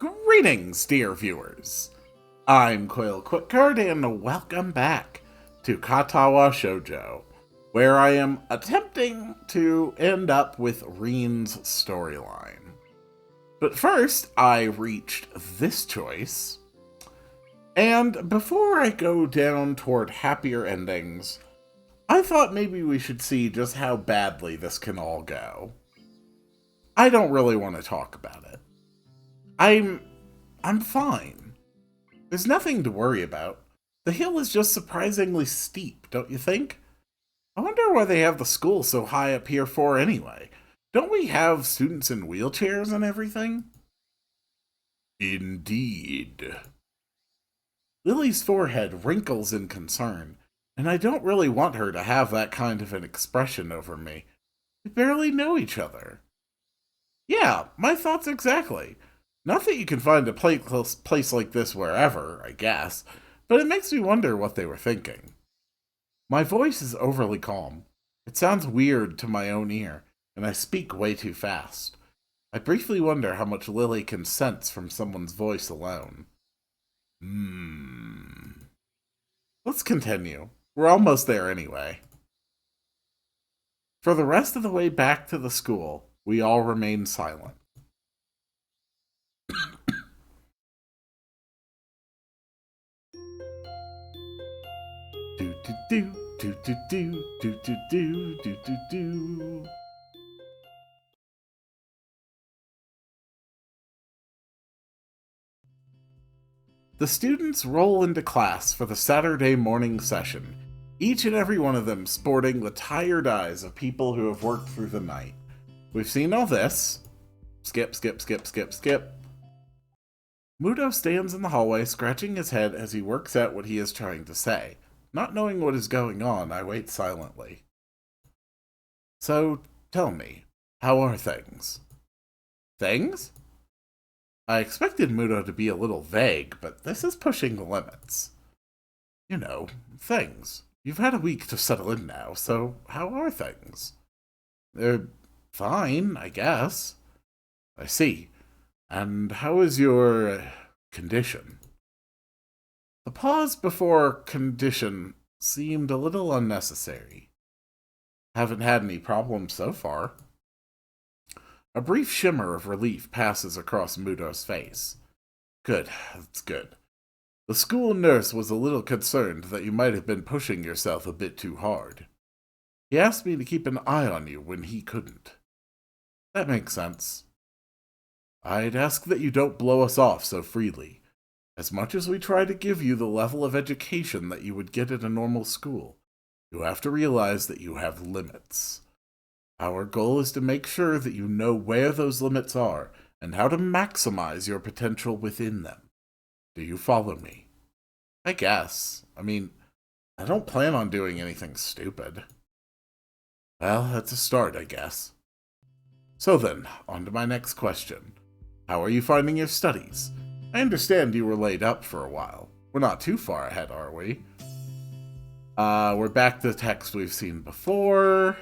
Greetings, dear viewers. I'm Quill Quickcard, and welcome back to Katawa Shoujo, where I am attempting to end up with Reen's storyline. But first, I reached this choice, and before I go down toward happier endings, I thought maybe we should see just how badly this can all go. I don't really want to talk about it. I'm fine. There's nothing to worry about. The hill is just surprisingly steep, don't you think? I wonder why they have the school so high up here for anyway. Don't we have students in wheelchairs and everything? Indeed. Lily's forehead wrinkles in concern, and I don't really want her to have that kind of an expression over me. We barely know each other. Yeah, my thoughts exactly. Not that you can find a place like this wherever, I guess, but it makes me wonder what they were thinking. My voice is overly calm. It sounds weird to my own ear, and I speak way too fast. I briefly wonder how much Lily can sense from someone's voice alone. Let's continue. We're almost there anyway. For the rest of the way back to the school, we all remain silent. Do. The students roll into class for the Saturday morning session, each and every one of them sporting the tired eyes of people who have worked through the night. We've seen all this. Skip. Muto stands in the hallway, scratching his head as he works out what he is trying to say. Not knowing what is going on, I wait silently. So, tell me, how are things? Things? I expected Muto to be a little vague, but this is pushing the limits. You know, things. You've had a week to settle in now, so how are things? They're fine, I guess. I see. And how is your condition? The pause before condition seemed a little unnecessary. Haven't had any problems so far. A brief shimmer of relief passes across Muto's face. Good, that's good. The school nurse was a little concerned that you might have been pushing yourself a bit too hard. He asked me to keep an eye on you when he couldn't. That makes sense. I'd ask that you don't blow us off so freely. As much as we try to give you the level of education that you would get at a normal school, you have to realize that you have limits. Our goal is to make sure that you know where those limits are and how to maximize your potential within them. Do you follow me? I guess. I don't plan on doing anything stupid. Well, that's a start, I guess. So then, on to my next question. How are you finding your studies? I understand you were laid up for a while. We're not too far ahead, are we? We're back to the text we've seen before.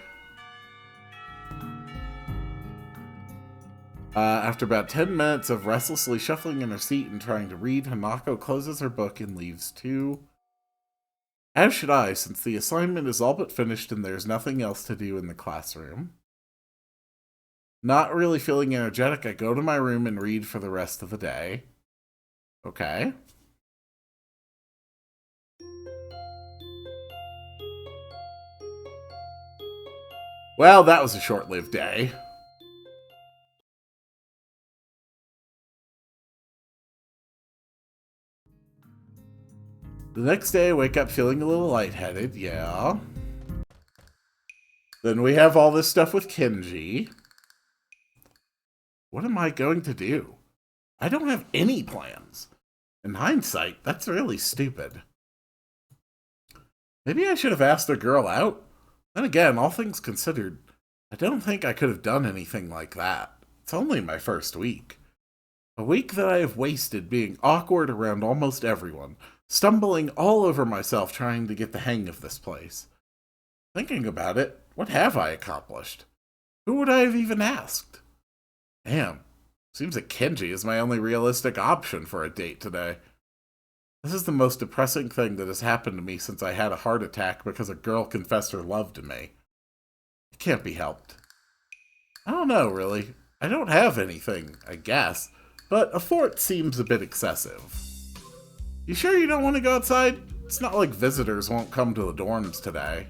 After about 10 minutes of restlessly shuffling in her seat and trying to read, Hanako closes her book and leaves too. As should I, since the assignment is all but finished and there's nothing else to do in the classroom. Not really feeling energetic, I go to my room and read for the rest of the day. Okay. Well, that was a short-lived day. The next day, I wake up feeling a little lightheaded, yeah. Then we have all this stuff with Kenji. What am I going to do? I don't have any plans. In hindsight, that's really stupid. Maybe I should have asked the girl out? Then again, all things considered, I don't think I could have done anything like that. It's only my first week. A week that I have wasted being awkward around almost everyone, stumbling all over myself trying to get the hang of this place. Thinking about it, what have I accomplished? Who would I have even asked? Damn, Seems that Kenji is my only realistic option for a date today. This is the most depressing thing that has happened to me since I had a heart attack because a girl confessed her love to me. It can't be helped. I don't know, really. I don't have anything, I guess, but a fort seems a bit excessive. You sure you don't want to go outside? It's not like visitors won't come to the dorms today.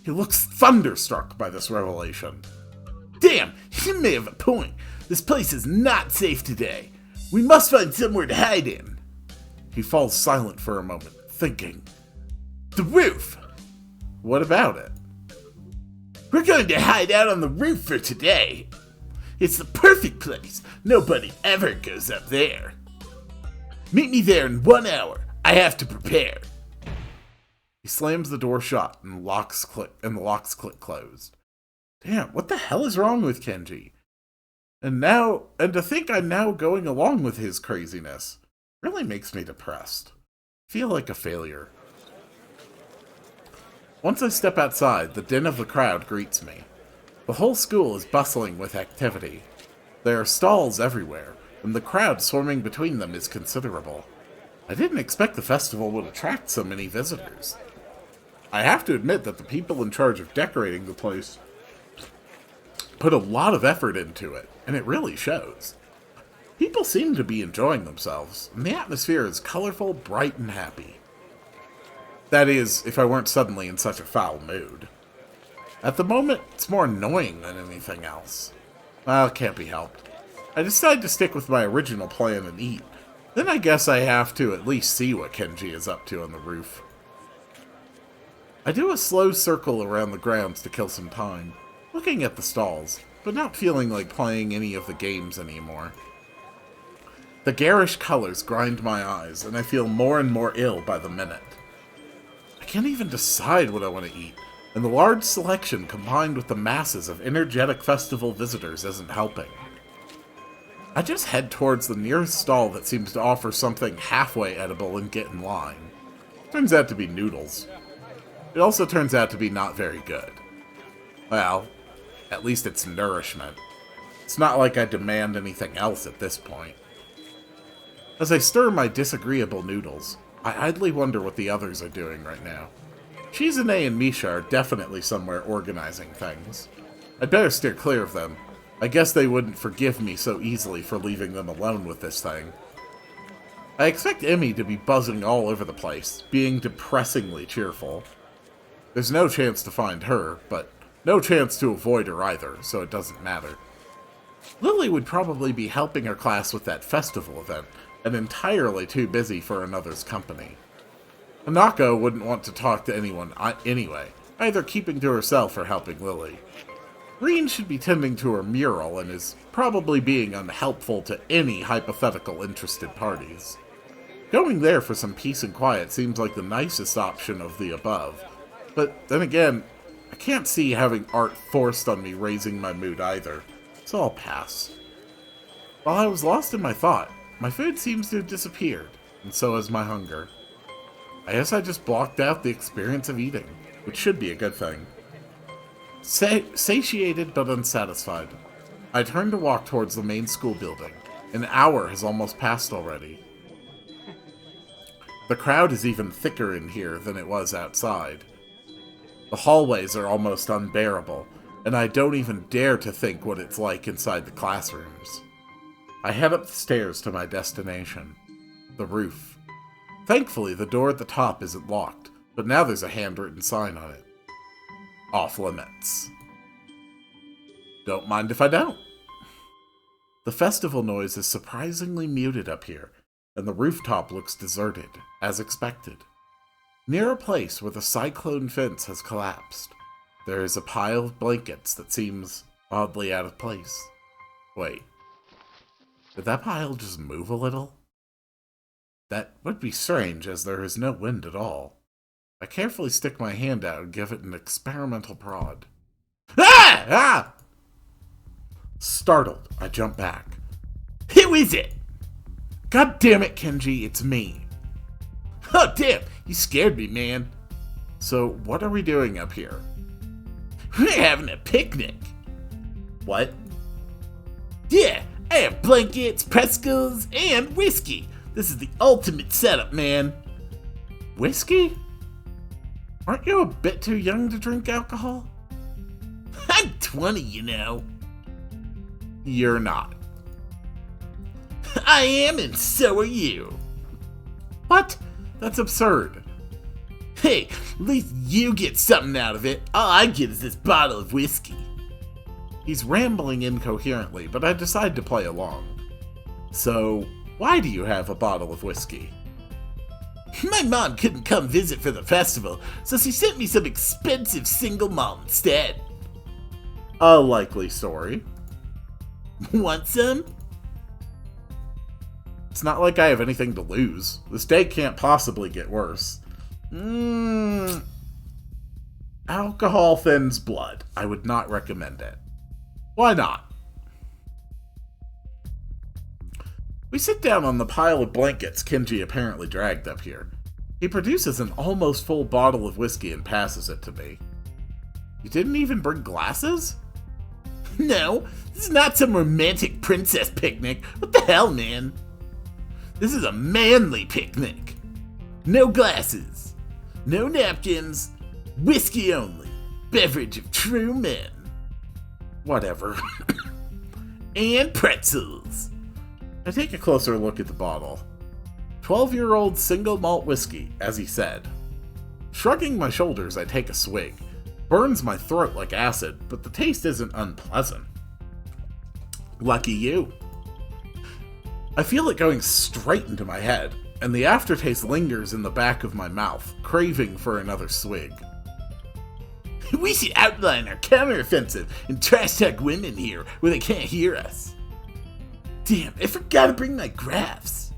He looks thunderstruck by this revelation. Damn, you may have a point. This place is not safe today. We must find somewhere to hide in. He falls silent for a moment, thinking. The roof! What about it? We're going to hide out on the roof for today. It's the perfect place. Nobody ever goes up there. Meet me there in 1 hour. I have to prepare. He slams the door shut and the locks click closed. Damn, what the hell is wrong with Kenji? And to think I'm now going along with his craziness really makes me depressed. I feel like a failure. Once I step outside, the din of the crowd greets me. The whole school is bustling with activity. There are stalls everywhere, and the crowd swarming between them is considerable. I didn't expect the festival would attract so many visitors. I have to admit that the people in charge of decorating the place put a lot of effort into it, and it really shows. People seem to be enjoying themselves, and the atmosphere is colorful, bright, and happy. That is, if I weren't suddenly in such a foul mood. At the moment, it's more annoying than anything else. Well, it can't be helped. I decide to stick with my original plan and eat. Then I guess I have to at least see what Kenji is up to on the roof. I do a slow circle around the grounds to kill some time, looking at the stalls, but not feeling like playing any of the games anymore. The garish colors grind my eyes, and I feel more and more ill by the minute. I can't even decide what I want to eat, and the large selection combined with the masses of energetic festival visitors isn't helping. I just head towards the nearest stall that seems to offer something halfway edible and get in line. Turns out to be noodles. It also turns out to be not very good. Well, at least it's nourishment. It's not like I demand anything else at this point. As I stir my disagreeable noodles, I idly wonder what the others are doing right now. Shizune and Misha are definitely somewhere organizing things. I'd better steer clear of them. I guess they wouldn't forgive me so easily for leaving them alone with this thing. I expect Emmy to be buzzing all over the place, being depressingly cheerful. There's no chance to find her, but no chance to avoid her either, so it doesn't matter. Lily would probably be helping her class with that festival event, and entirely too busy for another's company. Hanako wouldn't want to talk to anyone anyway, either keeping to herself or helping Lily. Green should be tending to her mural and is probably being unhelpful to any hypothetical interested parties. Going there for some peace and quiet seems like the nicest option of the above, but then again, I can't see having art forced on me raising my mood either, so I'll pass. While I was lost in my thought, my food seems to have disappeared, and so has my hunger. I guess I just blocked out the experience of eating, which should be a good thing. Satiated but unsatisfied, I turn to walk towards the main school building. An hour has almost passed already. The crowd is even thicker in here than it was outside. The hallways are almost unbearable, and I don't even dare to think what it's like inside the classrooms. I head up the stairs to my destination, the roof. Thankfully, the door at the top isn't locked, but now there's a handwritten sign on it. Off limits. Don't mind if I don't. The festival noise is surprisingly muted up here, and the rooftop looks deserted, as expected. Near a place where the cyclone fence has collapsed, there is a pile of blankets that seems oddly out of place. Wait, did that pile just move a little? That would be strange, as there is no wind at all. I carefully stick my hand out and give it an experimental prod. Ah! Ah! Startled, I jump back. Who is it? God damn it, Kenji, it's me. Oh, damn, you scared me, man. So, what are we doing up here? We're having a picnic. What? Yeah, I have blankets, pretzels, and whiskey. This is the ultimate setup, man. Whiskey? Aren't you a bit too young to drink alcohol? I'm 20, you know. You're not. I am, and so are you. What? That's absurd. Hey, at least you get something out of it. All I get is this bottle of whiskey. He's rambling incoherently, but I decide to play along. So, why do you have a bottle of whiskey? My mom couldn't come visit for the festival, so she sent me some expensive single malt instead. A likely story. Want some? It's not like I have anything to lose. This day can't possibly get worse. Alcohol thins blood. I would not recommend it. Why not? We sit down on the pile of blankets Kenji apparently dragged up here. He produces an almost full bottle of whiskey and passes it to me. You didn't even bring glasses? No, this is not some romantic princess picnic. What the hell, man? This is a manly picnic. No glasses, no napkins, whiskey only. Beverage of true men. Whatever. And pretzels. I take a closer look at the bottle. 12-year-old single malt whiskey, as he said. Shrugging my shoulders, I take a swig. Burns my throat like acid, but the taste isn't unpleasant. Lucky you. I feel it going straight into my head, and the aftertaste lingers in the back of my mouth, craving for another swig. We should outline our counteroffensive and trash talk women here where they can't hear us. Damn, I forgot to bring my graphs.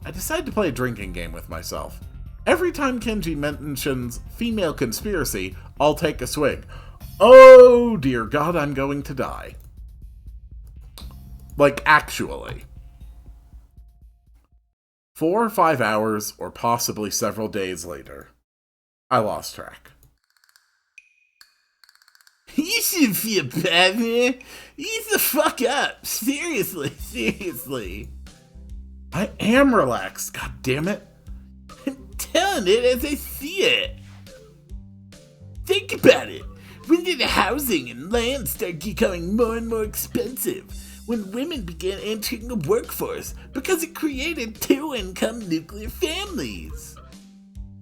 I decide to play a drinking game with myself. Every time Kenji mentions female conspiracy, I'll take a swig. Oh dear God, I'm going to die. Like, actually. 4 or 5 hours, or possibly several days later. I lost track. You shouldn't feel bad, man. Ease the fuck up. Seriously. I am relaxed, god damn it. I'm telling it as I see it. Think about it. When did housing and land start becoming more and more expensive? When women began entering the workforce because it created 2-income nuclear families.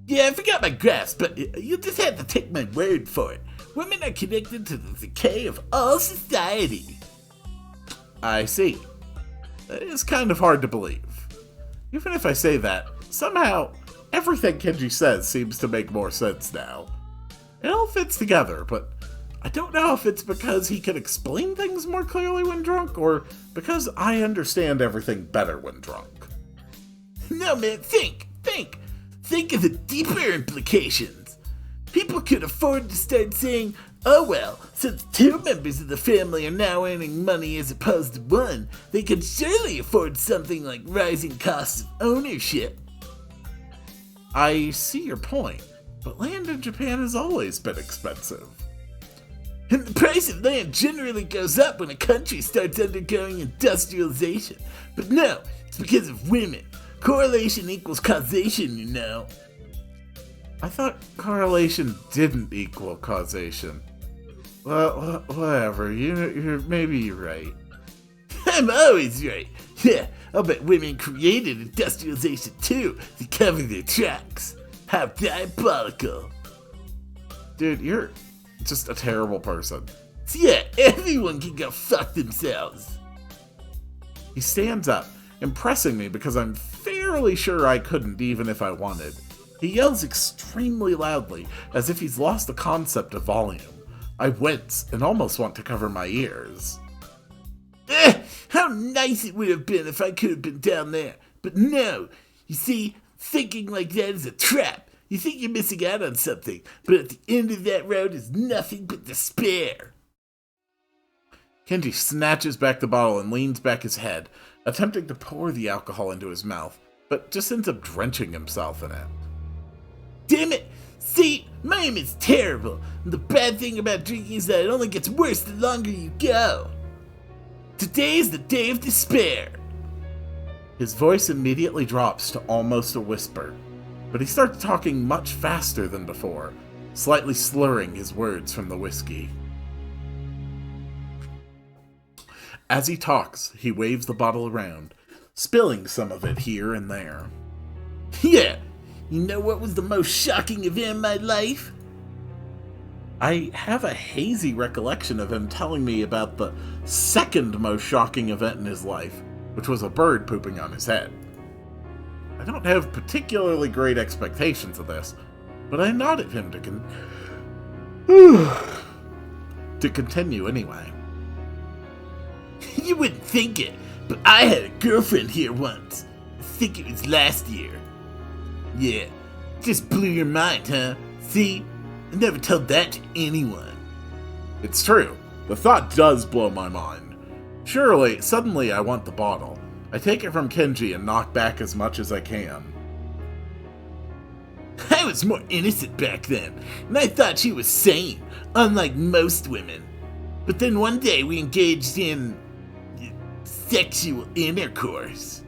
Yeah, I forgot my graphs, but you just have to take my word for it. Women are connected to the decay of all society. I see. That is kind of hard to believe. Even if I say that, somehow, everything Kenji says seems to make more sense now. It all fits together, but I don't know if it's because he can explain things more clearly when drunk, or because I understand everything better when drunk. No, man, think. Think of the deeper implications. People could afford to start saying, oh well, since 2 members of the family are now earning money as opposed to 1, they could surely afford something like rising costs of ownership. I see your point, but land in Japan has always been expensive. And the price of land generally goes up when a country starts undergoing industrialization. But no, it's because of women. Correlation equals causation, you know. I thought correlation didn't equal causation. Well, whatever. Maybe you're right. I'm always right. Yeah, I'll bet women created industrialization too to cover their tracks. How diabolical. Dude, you're just a terrible person. So yeah, everyone can go fuck themselves. He stands up, impressing me because I'm fairly sure I couldn't even if I wanted. He yells extremely loudly, as if he's lost the concept of volume. I wince and almost want to cover my ears. How nice it would have been if I could have been down there. But no, you see, thinking like that is a trap. You think you're missing out on something, but at the end of that road is nothing but despair. Kenji snatches back the bottle and leans back his head, attempting to pour the alcohol into his mouth, but just ends up drenching himself in it. Damn it! See, my aim is terrible, and the bad thing about drinking is that it only gets worse the longer you go. Today is the day of despair. His voice immediately drops to almost a whisper, but he starts talking much faster than before, slightly slurring his words from the whiskey. As he talks, he waves the bottle around, spilling some of it here and there. Yeah, you know what was the most shocking event in my life? I have a hazy recollection of him telling me about the second most shocking event in his life, which was a bird pooping on his head. I don't have particularly great expectations of this, but I nod at him to continue anyway. You wouldn't think it, but I had a girlfriend here once. I think it was last year. Yeah, just blew your mind, huh? See? I never told that to anyone. It's true. The thought does blow my mind. Suddenly I want the bottle. I take it from Kenji and knock back as much as I can. I was more innocent back then, and I thought she was sane, unlike most women. But then one day we engaged in sexual intercourse.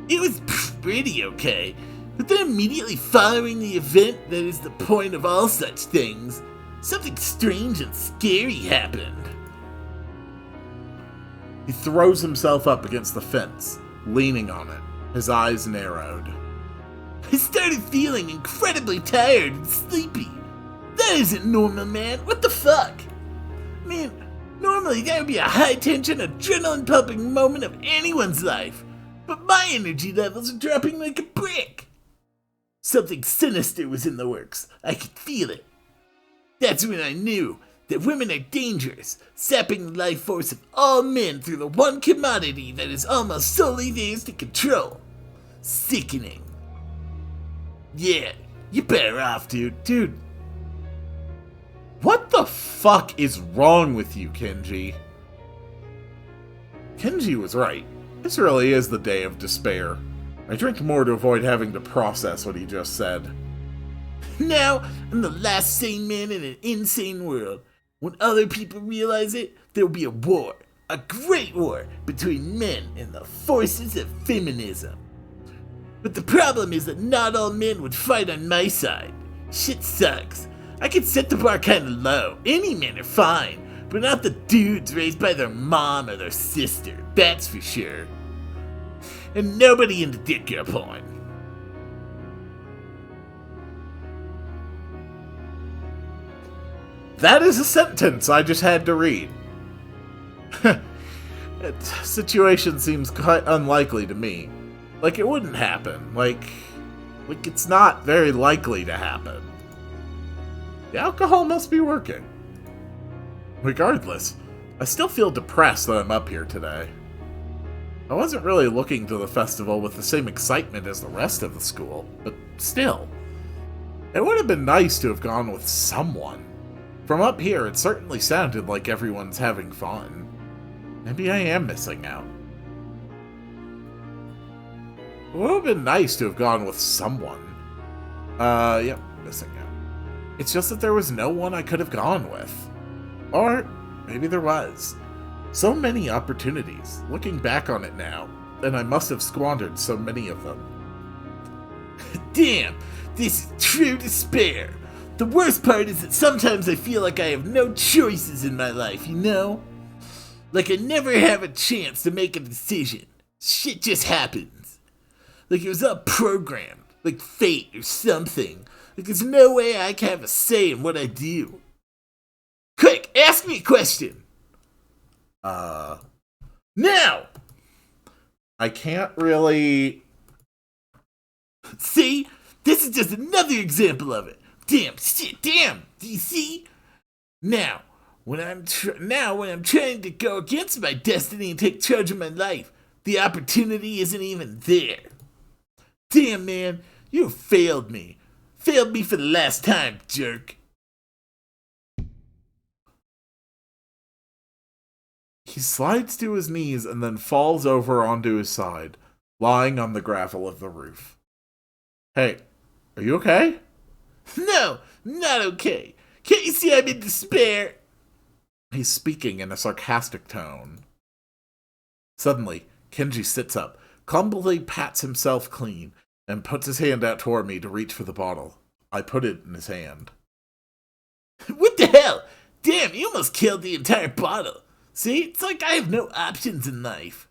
It was pretty okay, but then immediately following the event that is the point of all such things, something strange and scary happened. He throws himself up against the fence, leaning on it, his eyes narrowed. I started feeling incredibly tired and sleepy. That isn't normal, man. What the fuck? I mean, normally that would be a high-tension, adrenaline-pumping moment of anyone's life, but my energy levels are dropping like a brick. Something sinister was in the works. I could feel it. That's when I knew that women are dangerous, sapping the life force of all men through the one commodity that is almost solely theirs to control. Sickening. Yeah, you're better off, dude. Dude, what the fuck is wrong with you, Kenji? Kenji was right. This really is the day of despair. I drink more to avoid having to process what he just said. Now, I'm the last sane man in an insane world. When other people realize it, there'll be a war. A great war between men and the forces of feminism. But the problem is that not all men would fight on my side. Shit sucks. I could set the bar kinda low. Any men are fine, but not the dudes raised by their mom or their sister. That's for sure. And nobody into dick girl porn. That is a sentence I just had to read. That situation seems quite unlikely to me. Like it wouldn't happen. Like it's not very likely to happen. The alcohol must be working. Regardless, I still feel depressed that I'm up here today. I wasn't really looking to the festival with the same excitement as the rest of the school, but still. It would have been nice to have gone with someone. From up here, it certainly sounded like everyone's having fun. Maybe I am missing out. It would have been nice to have gone with someone. Yep, missing out. It's just that there was no one I could have gone with. Or maybe there was. So many opportunities, looking back on it now, and I must have squandered so many of them. Damn, this is true despair. The worst part is that sometimes I feel like I have no choices in my life, you know? Like I never have a chance to make a decision. Shit just happens. Like it was all programmed, like fate or something. Like there's no way I can have a say in what I do. Quick, ask me a question. Now! I can't really... See? This is just another example of it. Damn, shit, damn. Do you see? Now, when I'm trying to go against my destiny and take charge of my life, the opportunity isn't even there. Damn, man, you failed me. Failed me for the last time, jerk. He slides to his knees and then falls over onto his side, lying on the gravel of the roof. Hey, are you okay? No, not okay. Can't you see I'm in despair? He's speaking in a sarcastic tone. Suddenly, Kenji sits up, clumsily pats himself clean, and puts his hand out toward me to reach for the bottle. I put it in his hand. What the hell? Damn, you almost killed the entire bottle. See, it's like I have no options in life.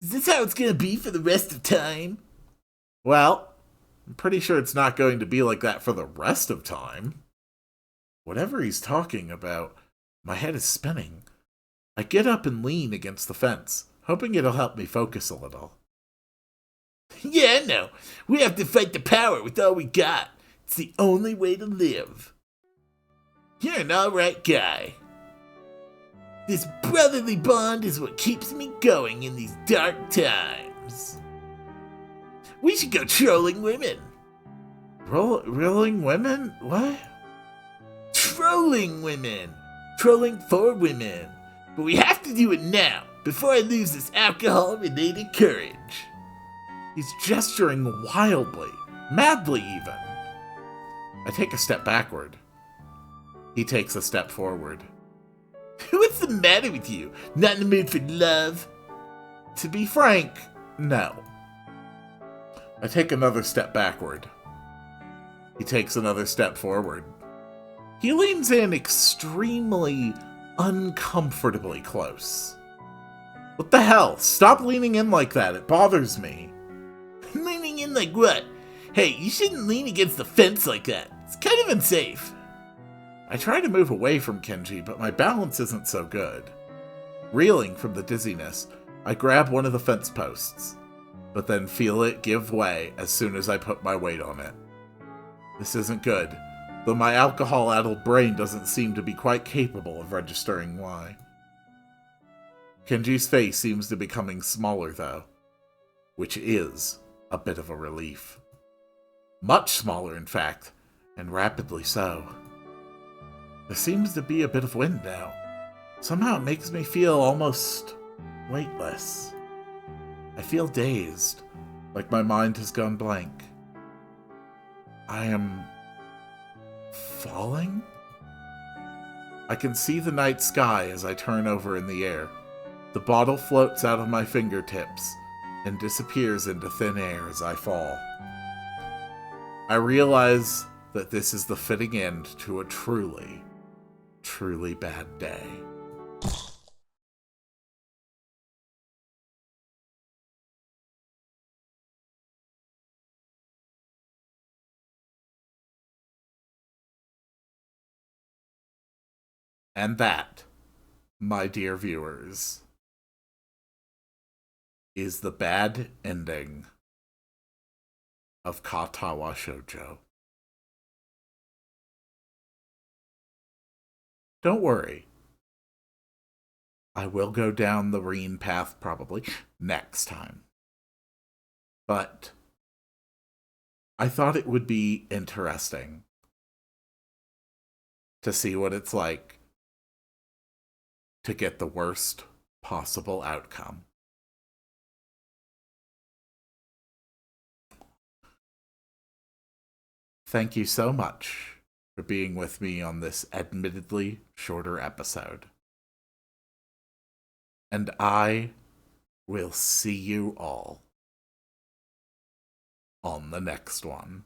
Is this how it's gonna be for the rest of time? Well, I'm pretty sure it's not going to be like that for the rest of time. Whatever he's talking about, my head is spinning. I get up and lean against the fence, hoping it'll help me focus a little. Yeah, no. We have to fight the power with all we got. It's the only way to live. You're an alright guy. This brotherly bond is what keeps me going in these dark times. We should go trolling women. Rolling women? What? Trolling women. Trolling for women. But we have to do it now, before I lose this alcohol-related courage. He's gesturing wildly, madly even. I take a step backward. He takes a step forward. What's the matter with you? Not in the mood for love? To be frank, no. I take another step backward. He takes another step forward. He leans in extremely uncomfortably close. What the hell? Stop leaning in like that. It bothers me. Leaning in like what? Hey, you shouldn't lean against the fence like that. It's kind of unsafe. I try to move away from Kenji, but my balance isn't so good. Reeling from the dizziness, I grab one of the fence posts, but then feel it give way as soon as I put my weight on it. This isn't good, though my alcohol-addled brain doesn't seem to be quite capable of registering why. Kenji's face seems to be becoming smaller, though, which is a bit of a relief. Much smaller, in fact, and rapidly so. There seems to be a bit of wind now. Somehow it makes me feel almost weightless. I feel dazed, like my mind has gone blank. I am falling? I can see the night sky as I turn over in the air. The bottle floats out of my fingertips and disappears into thin air as I fall. I realize that this is the fitting end to a truly bad day. And that, my dear viewers, is the bad ending of Katawa Shoujo. Don't worry. I will go down the Reen path probably next time. But I thought it would be interesting to see what it's like to get the worst possible outcome. Thank you so much for being with me on this admittedly shorter episode. And I will see you all on the next one.